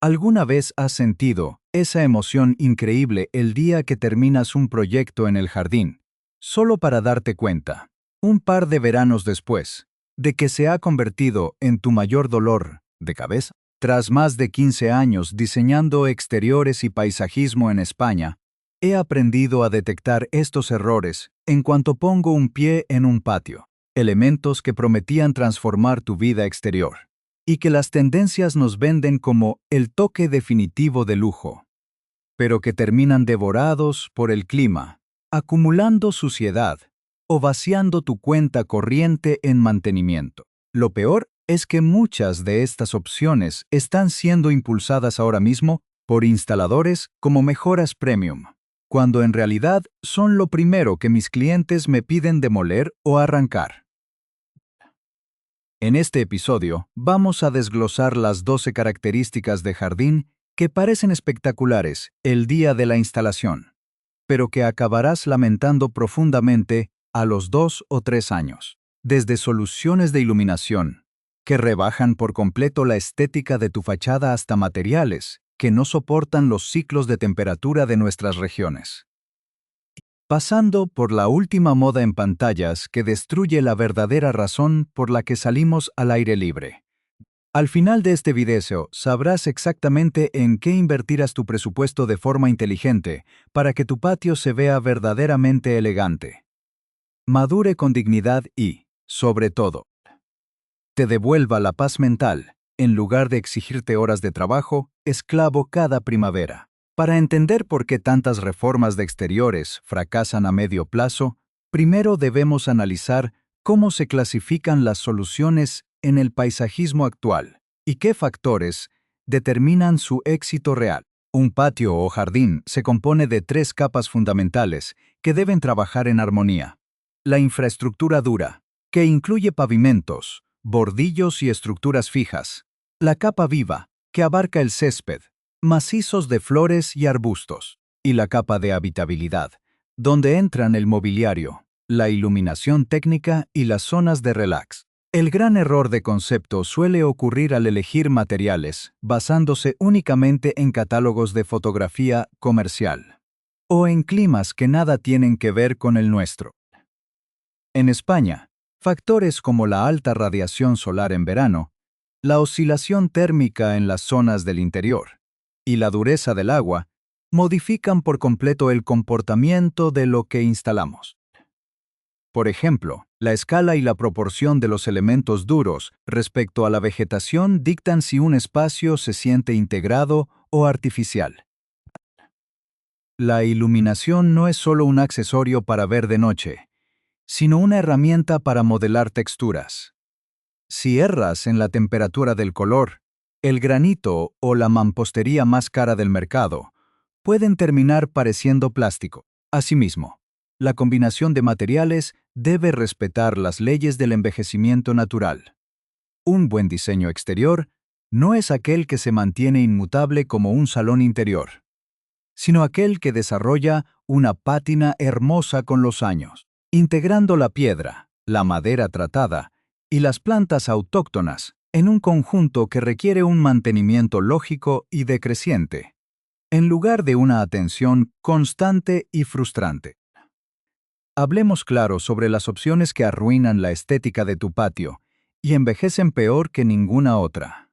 ¿Alguna vez has sentido esa emoción increíble el día que terminas un proyecto en el jardín, solo para darte cuenta, un par de veranos después, de que se ha convertido en tu mayor dolor de cabeza? Tras más de 15 años diseñando exteriores y paisajismo en España, he aprendido a detectar estos errores en cuanto pongo un pie en un patio, elementos que prometían transformar tu vida exterior, y que las tendencias nos venden como el toque definitivo de lujo, pero que terminan devorados por el clima, acumulando suciedad o vaciando tu cuenta corriente en mantenimiento. Lo peor es que muchas de estas opciones están siendo impulsadas ahora mismo por instaladores como mejoras premium, cuando en realidad son lo primero que mis clientes me piden demoler o arrancar. En este episodio vamos a desglosar las 12 características de jardín que parecen espectaculares el día de la instalación, pero que acabarás lamentando profundamente a los 2 o 3 años. Desde soluciones de iluminación, que rebajan por completo la estética de tu fachada, hasta materiales que no soportan los ciclos de temperatura de nuestras regiones. Pasando por la última moda en pantallas que destruye la verdadera razón por la que salimos al aire libre. Al final de este video sabrás exactamente en qué invertirás tu presupuesto de forma inteligente para que tu patio se vea verdaderamente elegante, madure con dignidad y, sobre todo, te devuelva la paz mental, en lugar de exigirte horas de trabajo esclavo cada primavera. Para entender por qué tantas reformas de exteriores fracasan a medio plazo, primero debemos analizar cómo se clasifican las soluciones en el paisajismo actual y qué factores determinan su éxito real. Un patio o jardín se compone de 3 capas fundamentales que deben trabajar en armonía. La infraestructura dura, que incluye pavimentos, bordillos y estructuras fijas. La capa viva, que abarca el césped, macizos de flores y arbustos. Y la capa de habitabilidad, donde entran el mobiliario, la iluminación técnica y las zonas de relax. El gran error de concepto suele ocurrir al elegir materiales basándose únicamente en catálogos de fotografía comercial o en climas que nada tienen que ver con el nuestro. En España, factores como la alta radiación solar en verano, la oscilación térmica en las zonas del interior y la dureza del agua modifican por completo el comportamiento de lo que instalamos. Por ejemplo, la escala y la proporción de los elementos duros respecto a la vegetación dictan si un espacio se siente integrado o artificial. La iluminación no es solo un accesorio para ver de noche, sino una herramienta para modelar texturas. Si erras en la temperatura del color, el granito o la mampostería más cara del mercado pueden terminar pareciendo plástico. Asimismo, la combinación de materiales debe respetar las leyes del envejecimiento natural. Un buen diseño exterior no es aquel que se mantiene inmutable como un salón interior, sino aquel que desarrolla una pátina hermosa con los años, integrando la piedra, la madera tratada y las plantas autóctonas en un conjunto que requiere un mantenimiento lógico y decreciente, en lugar de una atención constante y frustrante. Hablemos claro sobre las opciones que arruinan la estética de tu patio y envejecen peor que ninguna otra.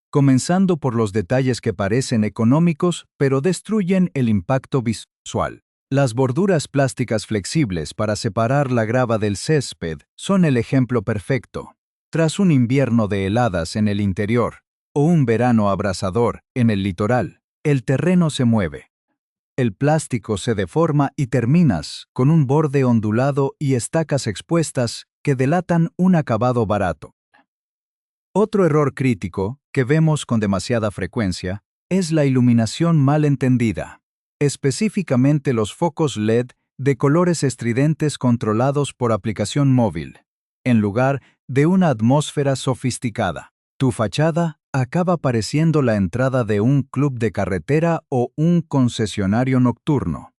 Comenzando por los detalles que parecen económicos pero destruyen el impacto visual. Las borduras plásticas flexibles para separar la grava del césped son el ejemplo perfecto. Tras un invierno de heladas en el interior o un verano abrasador en el litoral, el terreno se mueve. El plástico se deforma y terminas con un borde ondulado y estacas expuestas que delatan un acabado barato. Otro error crítico que vemos con demasiada frecuencia es la iluminación mal entendida, específicamente los focos LED de colores estridentes controlados por aplicación móvil, en lugar de una atmósfera sofisticada. Tu fachada acaba pareciendo la entrada de un club de carretera o un concesionario nocturno,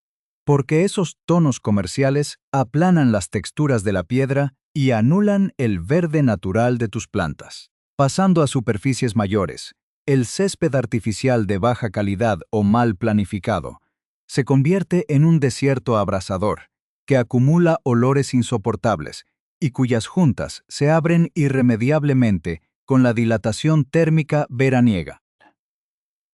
porque esos tonos comerciales aplanan las texturas de la piedra y anulan el verde natural de tus plantas. Pasando a superficies mayores, el césped artificial de baja calidad o mal planificado se convierte en un desierto abrasador que acumula olores insoportables y cuyas juntas se abren irremediablemente con la dilatación térmica veraniega.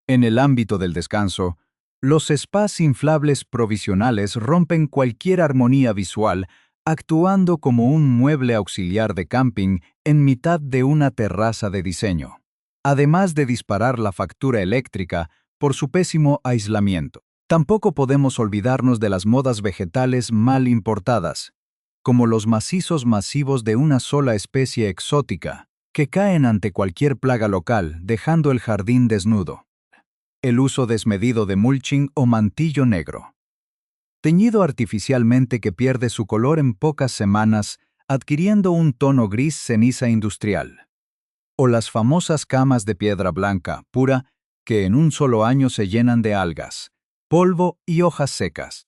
En el ámbito del descanso, los spas inflables provisionales rompen cualquier armonía visual actuando como un mueble auxiliar de camping en mitad de una terraza de diseño, además de disparar la factura eléctrica por su pésimo aislamiento. Tampoco podemos olvidarnos de las modas vegetales mal importadas, como los macizos masivos de una sola especie exótica, que caen ante cualquier plaga local, dejando el jardín desnudo. El uso desmedido de mulching o mantillo negro, teñido artificialmente que pierde su color en pocas semanas, adquiriendo un tono gris ceniza industrial. O las famosas camas de piedra blanca, pura, que en un solo año se llenan de algas, polvo y hojas secas,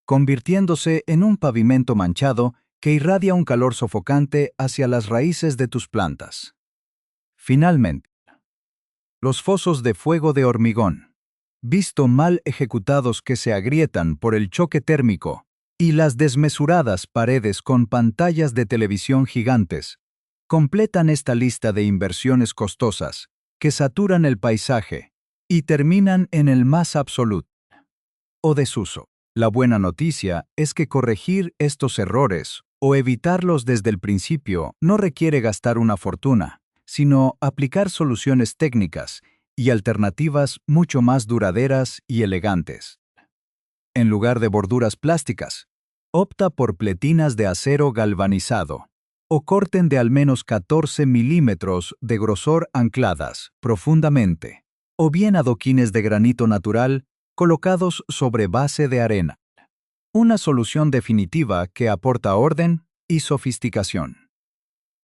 convirtiéndose en un pavimento manchado que irradia un calor sofocante hacia las raíces de tus plantas. Finalmente, los fosos de fuego de hormigón, visto mal ejecutados que se agrietan por el choque térmico, y las desmesuradas paredes con pantallas de televisión gigantes, completan esta lista de inversiones costosas que saturan el paisaje y terminan en el más absoluto o desuso. La buena noticia es que corregir estos errores o evitarlos desde el principio no requiere gastar una fortuna, sino aplicar soluciones técnicas y alternativas mucho más duraderas y elegantes. En lugar de borduras plásticas, opta por pletinas de acero galvanizado o corten de al menos 14 milímetros de grosor ancladas profundamente, o bien adoquines de granito natural colocados sobre base de arena. Una solución definitiva que aporta orden y sofisticación.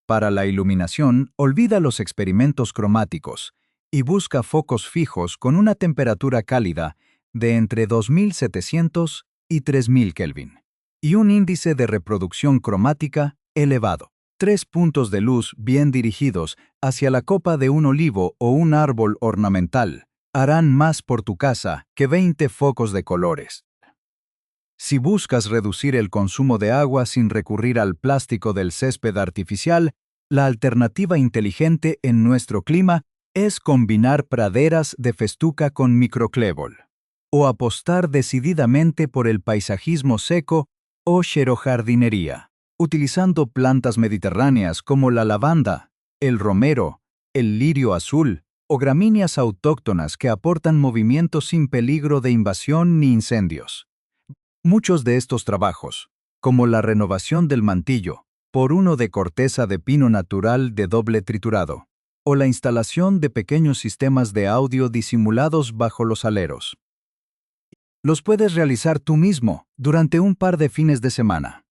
Para la iluminación, olvida los experimentos cromáticos y busca focos fijos con una temperatura cálida de entre 2700 y 3000 Kelvin y un índice de reproducción cromática elevado. 3 puntos de luz bien dirigidos hacia la copa de un olivo o un árbol ornamental harán más por tu casa que 20 focos de colores. Si buscas reducir el consumo de agua sin recurrir al plástico del césped artificial, la alternativa inteligente en nuestro clima es combinar praderas de festuca con microclébol, o apostar decididamente por el paisajismo seco o xerojardinería, utilizando plantas mediterráneas como la lavanda, el romero, el lirio azul o gramíneas autóctonas que aportan movimiento sin peligro de invasión ni incendios. Muchos de estos trabajos, como la renovación del mantillo por uno de corteza de pino natural de doble triturado, o la instalación de pequeños sistemas de audio disimulados bajo los aleros, los puedes realizar tú mismo durante un par de fines de semana.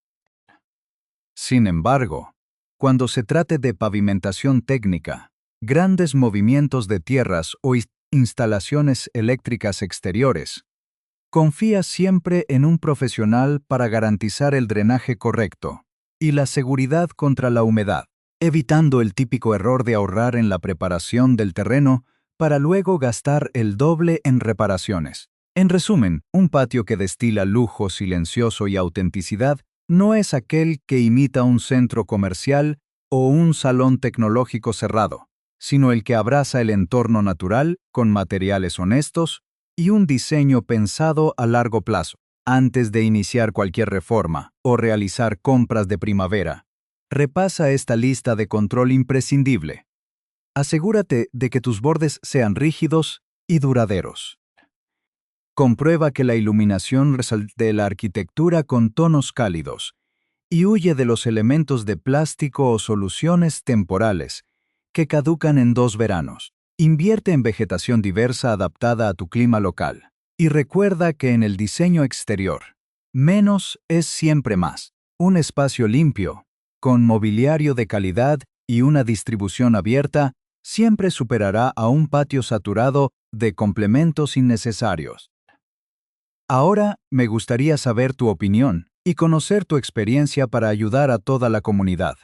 Sin embargo, cuando se trate de pavimentación técnica, grandes movimientos de tierras o instalaciones eléctricas exteriores, confía siempre en un profesional para garantizar el drenaje correcto y la seguridad contra la humedad, evitando el típico error de ahorrar en la preparación del terreno para luego gastar el doble en reparaciones. En resumen, un patio que destila lujo silencioso y autenticidad no es aquel que imita un centro comercial o un salón tecnológico cerrado, sino el que abraza el entorno natural con materiales honestos y un diseño pensado a largo plazo. Antes de iniciar cualquier reforma o realizar compras de primavera, repasa esta lista de control imprescindible. Asegúrate de que tus bordes sean rígidos y duraderos. Comprueba que la iluminación resalte la arquitectura con tonos cálidos y huye de los elementos de plástico o soluciones temporales que caducan en 2 veranos. Invierte en vegetación diversa adaptada a tu clima local. Y recuerda que en el diseño exterior, menos es siempre más. Un espacio limpio, con mobiliario de calidad y una distribución abierta, siempre superará a un patio saturado de complementos innecesarios. Ahora me gustaría saber tu opinión y conocer tu experiencia para ayudar a toda la comunidad.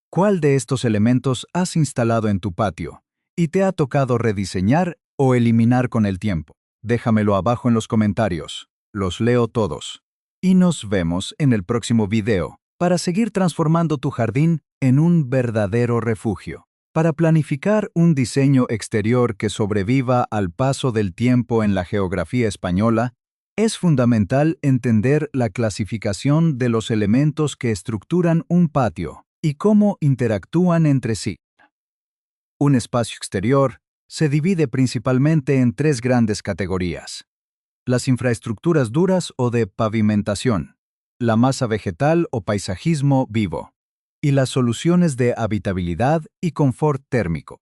¿Cuál de estos elementos has instalado en tu patio? y te ha tocado rediseñar o eliminar con el tiempo. Déjamelo abajo en los comentarios. Los leo todos. Y nos vemos en el próximo video para seguir transformando tu jardín en un verdadero refugio. Para planificar un diseño exterior que sobreviva al paso del tiempo en la geografía española, es fundamental entender la clasificación de los elementos que estructuran un patio y cómo interactúan entre sí. Un espacio exterior se divide principalmente en tres grandes categorías: las infraestructuras duras o de pavimentación, la masa vegetal o paisajismo vivo, y las soluciones de habitabilidad y confort térmico.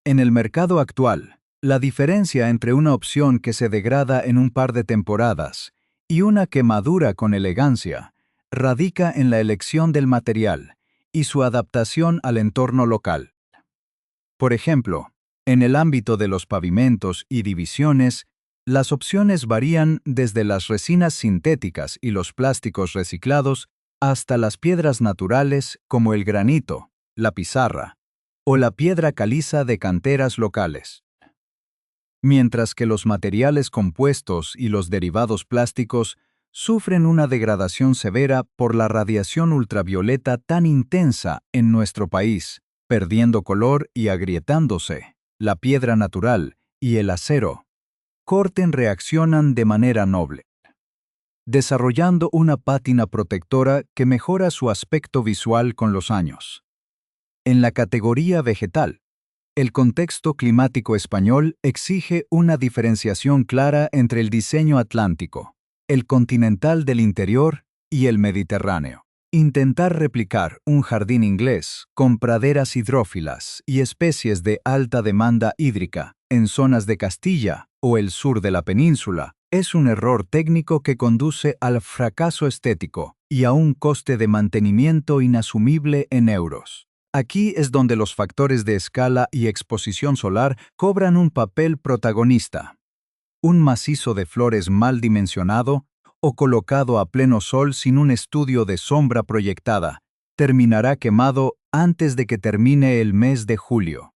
En el mercado actual, la diferencia entre una opción que se degrada en un par de temporadas y una que madura con elegancia radica en la elección del material y su adaptación al entorno local. Por ejemplo, en el ámbito de los pavimentos y divisiones, las opciones varían desde las resinas sintéticas y los plásticos reciclados hasta las piedras naturales como el granito, la pizarra o la piedra caliza de canteras locales. Mientras que los materiales compuestos y los derivados plásticos sufren una degradación severa por la radiación ultravioleta tan intensa en nuestro país, perdiendo color y agrietándose, la piedra natural y el acero reaccionan de manera noble, desarrollando una pátina protectora que mejora su aspecto visual con los años. En la categoría vegetal, el contexto climático español exige una diferenciación clara entre el diseño atlántico, el continental del interior y el mediterráneo. Intentar replicar un jardín inglés con praderas hidrófilas y especies de alta demanda hídrica en zonas de Castilla o el sur de la península es un error técnico que conduce al fracaso estético y a un coste de mantenimiento inasumible en euros. Aquí es donde los factores de escala y exposición solar cobran un papel protagonista. Un macizo de flores mal dimensionado o colocado a pleno sol sin un estudio de sombra proyectada terminará quemado antes de que termine el mes de julio.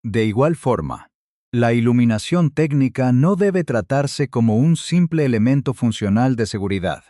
De igual forma, la iluminación técnica no debe tratarse como un simple elemento funcional de seguridad,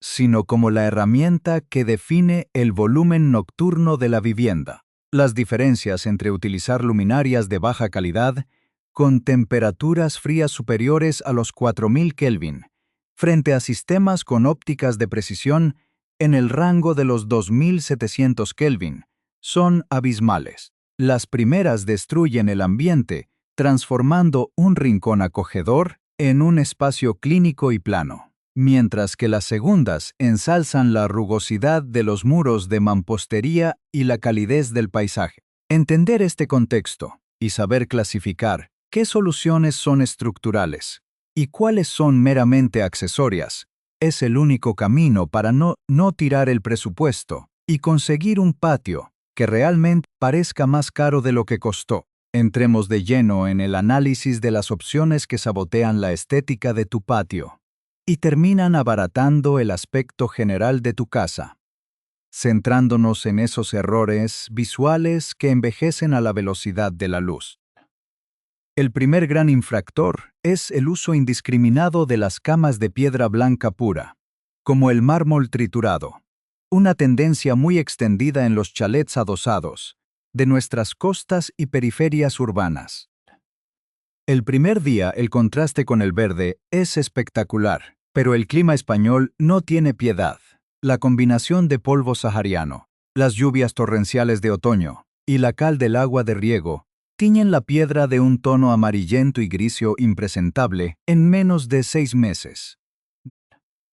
sino como la herramienta que define el volumen nocturno de la vivienda. Las diferencias entre utilizar luminarias de baja calidad con temperaturas frías superiores a los 4000 Kelvin frente a sistemas con ópticas de precisión en el rango de los 2700 Kelvin son abismales. Las primeras destruyen el ambiente, transformando un rincón acogedor en un espacio clínico y plano, mientras que las segundas ensalzan la rugosidad de los muros de mampostería y la calidez del paisaje. Entender este contexto y saber clasificar qué soluciones son estructurales y cuáles son meramente accesorias es el único camino para no tirar el presupuesto y conseguir un patio que realmente parezca más caro de lo que costó. Entremos de lleno en el análisis de las opciones que sabotean la estética de tu patio y terminan abaratando el aspecto general de tu casa, centrándonos en esos errores visuales que envejecen a la velocidad de la luz. El primer gran infractor es el uso indiscriminado de las camas de piedra blanca pura, como el mármol triturado, una tendencia muy extendida en los chalets adosados de nuestras costas y periferias urbanas. El primer día el contraste con el verde es espectacular, pero el clima español no tiene piedad. La combinación de polvo sahariano, las lluvias torrenciales de otoño y la cal del agua de riego tiñen la piedra de un tono amarillento y grisio impresentable en menos de 6 meses.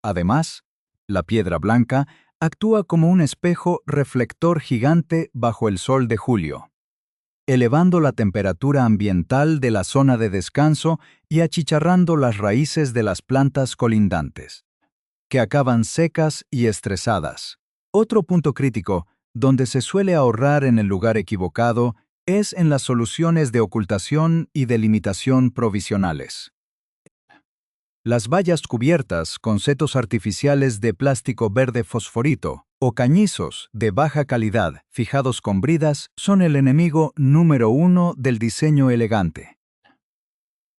Además, la piedra blanca actúa como un espejo reflector gigante bajo el sol de julio, elevando la temperatura ambiental de la zona de descanso y achicharrando las raíces de las plantas colindantes, que acaban secas y estresadas. Otro punto crítico, donde se suele ahorrar en el lugar equivocado, es en las soluciones de ocultación y delimitación provisionales. Las vallas cubiertas con setos artificiales de plástico verde fosforito o cañizos de baja calidad fijados con bridas son el enemigo número uno del diseño elegante.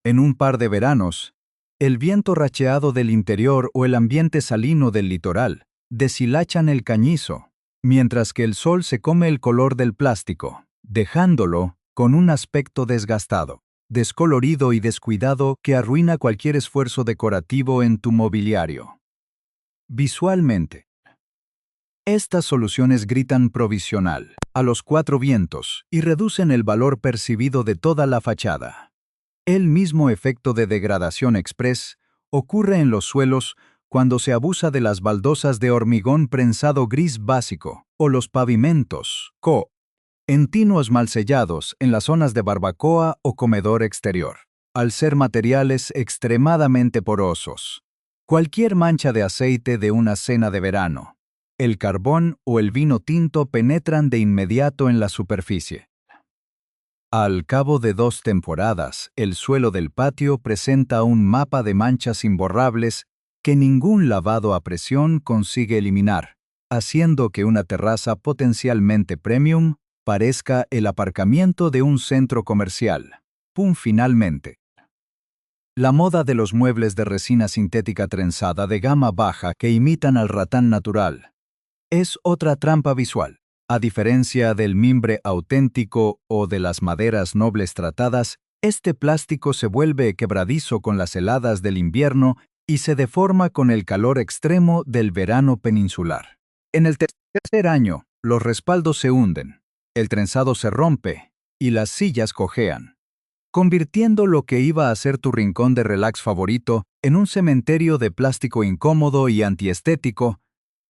En un par de veranos, el viento racheado del interior o el ambiente salino del litoral deshilachan el cañizo, mientras que el sol se come el color del plástico, dejándolo con un aspecto desgastado, descolorido y descuidado que arruina cualquier esfuerzo decorativo en tu mobiliario. Visualmente, estas soluciones gritan provisional a los cuatro vientos y reducen el valor percibido de toda la fachada. El mismo efecto de degradación express ocurre en los suelos cuando se abusa de las baldosas de hormigón prensado gris básico o los pavimentos continuos mal sellados en las zonas de barbacoa o comedor exterior, al ser materiales extremadamente porosos. Cualquier mancha de aceite de una cena de verano, el carbón o el vino tinto penetran de inmediato en la superficie. Al cabo de 2 temporadas, el suelo del patio presenta un mapa de manchas imborrables que ningún lavado a presión consigue eliminar, haciendo que una terraza potencialmente premium parezca el aparcamiento de un centro comercial. Finalmente, la moda de los muebles de resina sintética trenzada de gama baja que imitan al ratán natural es otra trampa visual. A diferencia del mimbre auténtico o de las maderas nobles tratadas, este plástico se vuelve quebradizo con las heladas del invierno y se deforma con el calor extremo del verano peninsular. En el tercer año, los respaldos se hunden, el trenzado se rompe y las sillas cojean, convirtiendo lo que iba a ser tu rincón de relax favorito en un cementerio de plástico incómodo y antiestético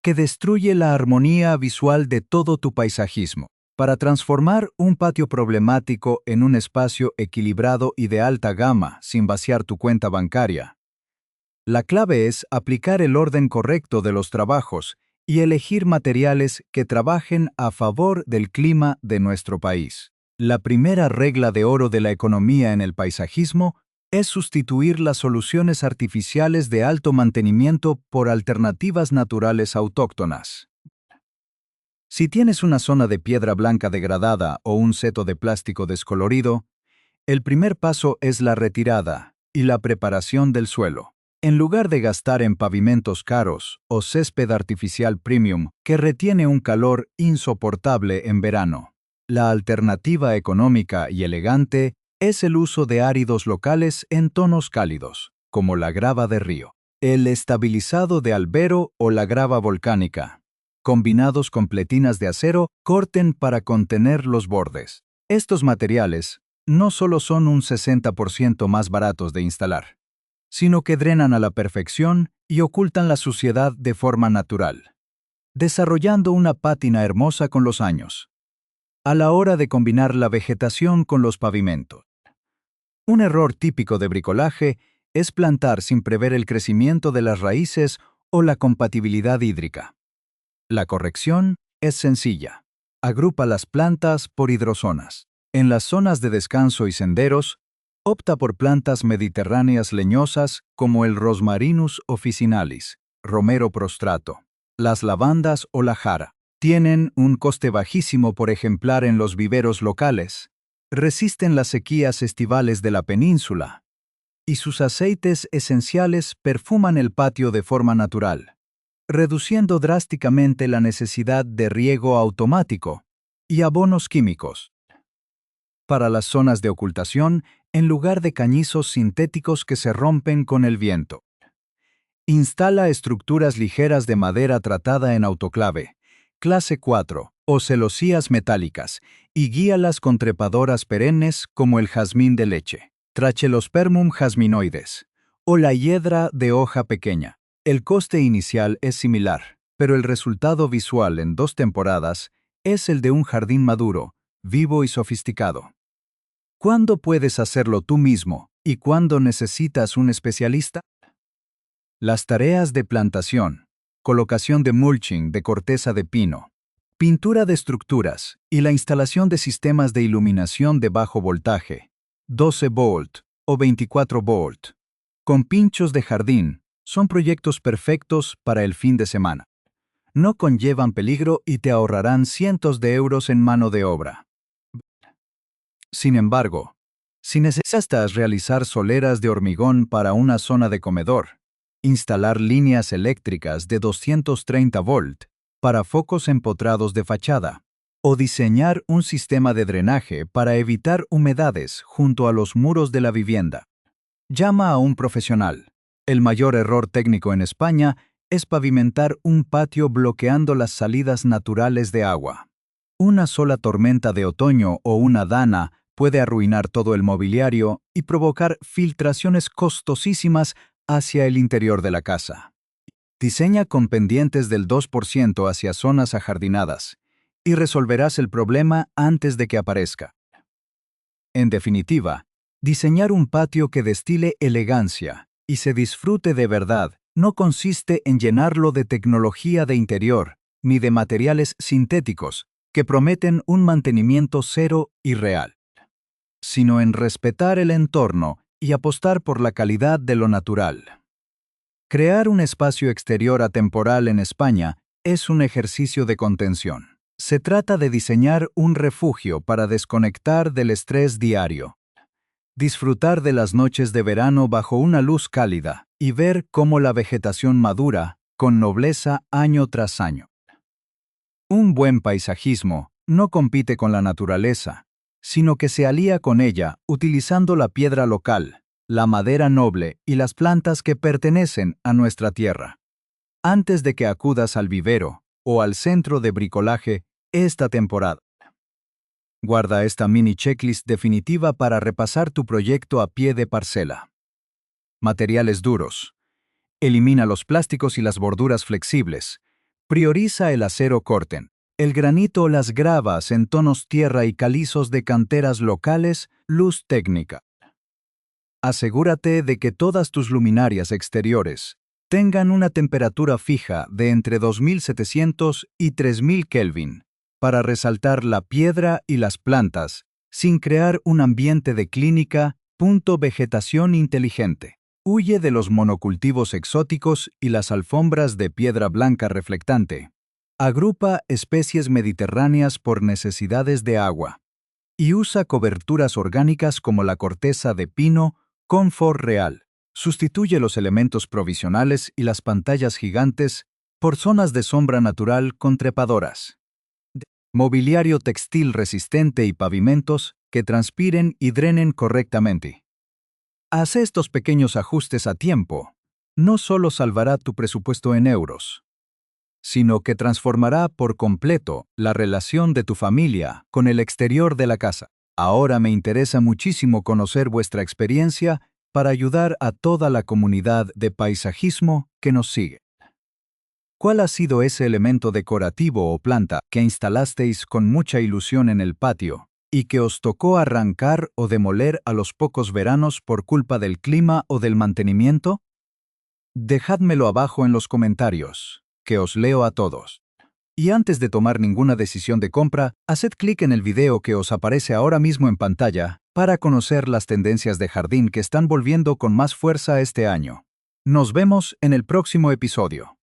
que destruye la armonía visual de todo tu paisajismo. Para transformar un patio problemático en un espacio equilibrado y de alta gama sin vaciar tu cuenta bancaria, la clave es aplicar el orden correcto de los trabajos y elegir materiales que trabajen a favor del clima de nuestro país. La primera regla de oro de la economía en el paisajismo es sustituir las soluciones artificiales de alto mantenimiento por alternativas naturales autóctonas. Si tienes una zona de piedra blanca degradada o un seto de plástico descolorido, el primer paso es la retirada y la preparación del suelo. En lugar de gastar en pavimentos caros o césped artificial premium que retiene un calor insoportable en verano, la alternativa económica y elegante es el uso de áridos locales en tonos cálidos, como la grava de río, el estabilizado de albero o la grava volcánica, combinados con pletinas de acero, corten para contener los bordes. Estos materiales no solo son un 60% más baratos de instalar, sino que drenan a la perfección y ocultan la suciedad de forma natural, desarrollando una pátina hermosa con los años. A la hora de combinar la vegetación con los pavimentos, un error típico de bricolaje es plantar sin prever el crecimiento de las raíces o la compatibilidad hídrica. La corrección es sencilla. Agrupa las plantas por hidrozonas. En las zonas de descanso y senderos, opta por plantas mediterráneas leñosas como el Rosmarinus officinalis, romero prostrato, las lavandas o la jara. Tienen un coste bajísimo por ejemplar en los viveros locales, resisten las sequías estivales de la península, y sus aceites esenciales perfuman el patio de forma natural, reduciendo drásticamente la necesidad de riego automático y abonos químicos. Para las zonas de ocultación, en lugar de cañizos sintéticos que se rompen con el viento, instala estructuras ligeras de madera tratada en autoclave, clase 4, o celosías metálicas, y guíalas con trepadoras perennes como el jazmín de leche, Trachelospermum jasminoides, o la hiedra de hoja pequeña. El coste inicial es similar, pero el resultado visual en 2 temporadas es el de un jardín maduro, vivo y sofisticado. ¿Cuándo puedes hacerlo tú mismo y cuándo necesitas un especialista? Las tareas de plantación, colocación de mulching de corteza de pino, pintura de estructuras y la instalación de sistemas de iluminación de bajo voltaje, 12 volt o 24 volt, con pinchos de jardín, son proyectos perfectos para el fin de semana. no conllevan peligro y te ahorrarán cientos de euros en mano de obra. Sin embargo, si necesitas realizar soleras de hormigón para una zona de comedor, instalar líneas eléctricas de 230 volt para focos empotrados de fachada, o diseñar un sistema de drenaje para evitar humedades junto a los muros de la vivienda, llama a un profesional. El mayor error técnico en España es pavimentar un patio bloqueando las salidas naturales de agua. Una sola tormenta de otoño o una dana puede arruinar todo el mobiliario y provocar filtraciones costosísimas hacia el interior de la casa. Diseña con pendientes del 2% hacia zonas ajardinadas y resolverás el problema antes de que aparezca. En definitiva, diseñar un patio que destile elegancia y se disfrute de verdad no consiste en llenarlo de tecnología de interior ni de materiales sintéticos que prometen un mantenimiento cero y real, sino en respetar el entorno y apostar por la calidad de lo natural. Crear un espacio exterior atemporal en España es un ejercicio de contención. Se trata de diseñar un refugio para desconectar del estrés diario, disfrutar de las noches de verano bajo una luz cálida y ver cómo la vegetación madura con nobleza año tras año. Un buen paisajismo no compite con la naturaleza, sino que se alía con ella utilizando la piedra local, la madera noble y las plantas que pertenecen a nuestra tierra. Antes de que acudas al vivero o al centro de bricolaje esta temporada, guarda esta mini checklist definitiva para repasar tu proyecto a pie de parcela. Materiales duros. Elimina los plásticos y las borduras flexibles. Prioriza el acero corten, el granito o las gravas en tonos tierra y calizos de canteras locales, luz técnica. Asegúrate de que todas tus luminarias exteriores tengan una temperatura fija de entre 2700 y 3000 Kelvin para resaltar la piedra y las plantas sin crear un ambiente de clínica. Vegetación inteligente. Huye de los monocultivos exóticos y las alfombras de piedra blanca reflectante. Agrupa especies mediterráneas por necesidades de agua. Y usa coberturas orgánicas como la corteza de pino, Confort Real. Sustituye los elementos provisionales y las pantallas gigantes por zonas de sombra natural con trepadoras. Mobiliario textil resistente y pavimentos que transpiren y drenen correctamente. Haz estos pequeños ajustes a tiempo. No solo salvará tu presupuesto en euros, sino que transformará por completo la relación de tu familia con el exterior de la casa. Ahora me interesa muchísimo conocer vuestra experiencia para ayudar a toda la comunidad de paisajismo que nos sigue. ¿Cuál ha sido ese elemento decorativo o planta que instalasteis con mucha ilusión en el patio y que os tocó arrancar o demoler a los pocos veranos por culpa del clima o del mantenimiento? Dejádmelo abajo en los comentarios, que os leo a todos. Y antes de tomar ninguna decisión de compra, haced clic en el video que os aparece ahora mismo en pantalla para conocer las tendencias de jardín que están volviendo con más fuerza este año. Nos vemos en el próximo episodio.